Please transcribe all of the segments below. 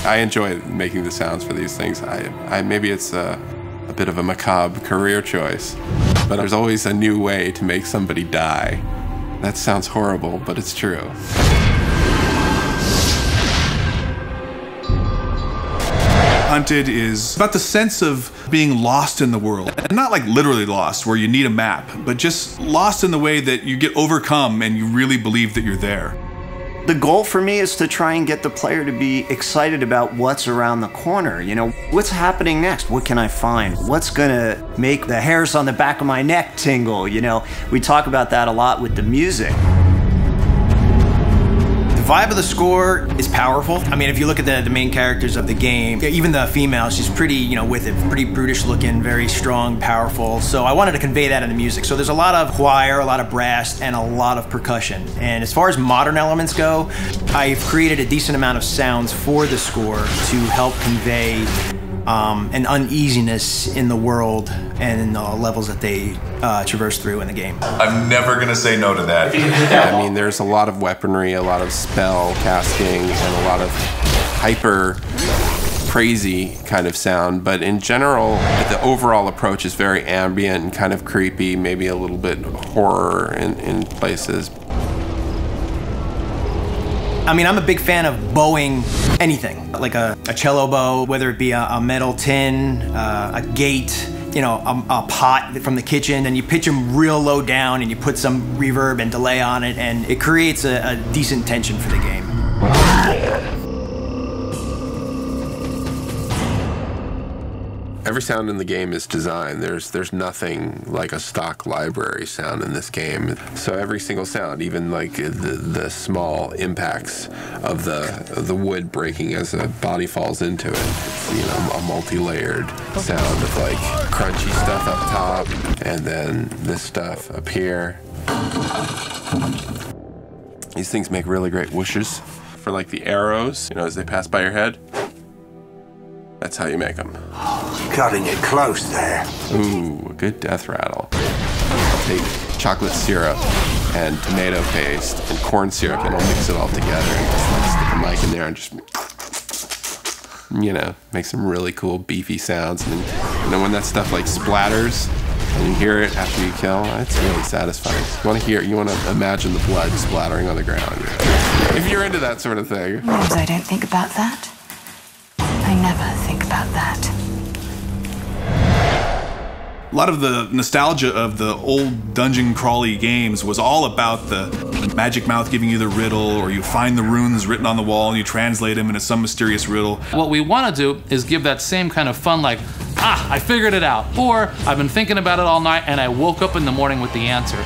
I enjoy making the sounds for these things. Maybe it's a bit of a macabre career choice, but there's always a new way to make somebody die. That sounds horrible, but it's true. Hunted is about the sense of being lost in the world. And not like literally lost, where you need a map, but just lost in the way that you get overcome and you really believe that you're there. The goal for me is to try and get the player to be excited about what's around the corner. You know, what's happening next? What can I find? What's gonna make the hairs on the back of my neck tingle? You know, we talk about that a lot with the music. The vibe of the score is powerful. I mean, if you look at the main characters of the game, even the female, she's pretty, you know, with it, pretty brutish looking, very strong, powerful. So I wanted to convey that in the music. So there's a lot of choir, a lot of brass, and a lot of percussion. And as far as modern elements go, I've created a decent amount of sounds for the score to help convey an uneasiness in the world and in the levels that they traverse through in the game. I'm never gonna say no to that. I mean, there's a lot of weaponry, a lot of spell casting, and a lot of hyper crazy kind of sound, but in general, the overall approach is very ambient and kind of creepy, maybe a little bit horror in places. I mean, I'm a big fan of bowing anything, like a cello bow, whether it be a metal tin, a gate, you know, a pot from the kitchen, and you pitch them real low down and you put some reverb and delay on it, and it creates a decent tension for the game. Every sound in the game is designed. There's nothing like a stock library sound in this game. So every single sound, even like the small impacts of the wood breaking as a body falls into it, it's, you know, a multi-layered sound of like crunchy stuff up top, and then this stuff up here. These things make really great whooshes for like the arrows, you know, as they pass by your head. That's how you make them. Cutting it close there. Ooh, a good death rattle. Take chocolate syrup and tomato paste and corn syrup, and I'll mix it all together and just like stick a mic in there and just, you know, make some really cool beefy sounds. And then when that stuff like splatters and you hear it after you kill, it's really satisfying. You want to imagine the blood splattering on the ground. You know? If you're into that sort of thing. I don't think about that. I never think about that. A lot of the nostalgia of the old dungeon crawly games was all about the magic mouth giving you the riddle, or you find the runes written on the wall and you translate them into some mysterious riddle. What we want to do is give that same kind of fun, like, ah, I figured it out, or I've been thinking about it all night and I woke up in the morning with the answer.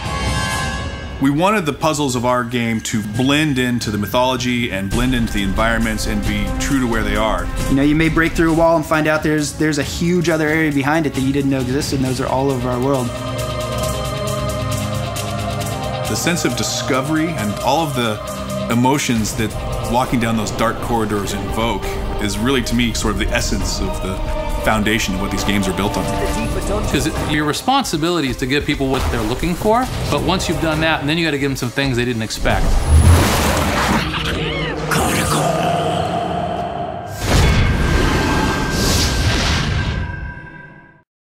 We wanted the puzzles of our game to blend into the mythology and blend into the environments and be true to where they are. You know, you may break through a wall and find out there's a huge other area behind it that you didn't know existed, and those are all over our world. The sense of discovery and all of the emotions that walking down those dark corridors invoke is really, to me, sort of the essence of the foundation of what these games are built on. Because your responsibility is to give people what they're looking for, but once you've done that, and then you got to give them some things they didn't expect.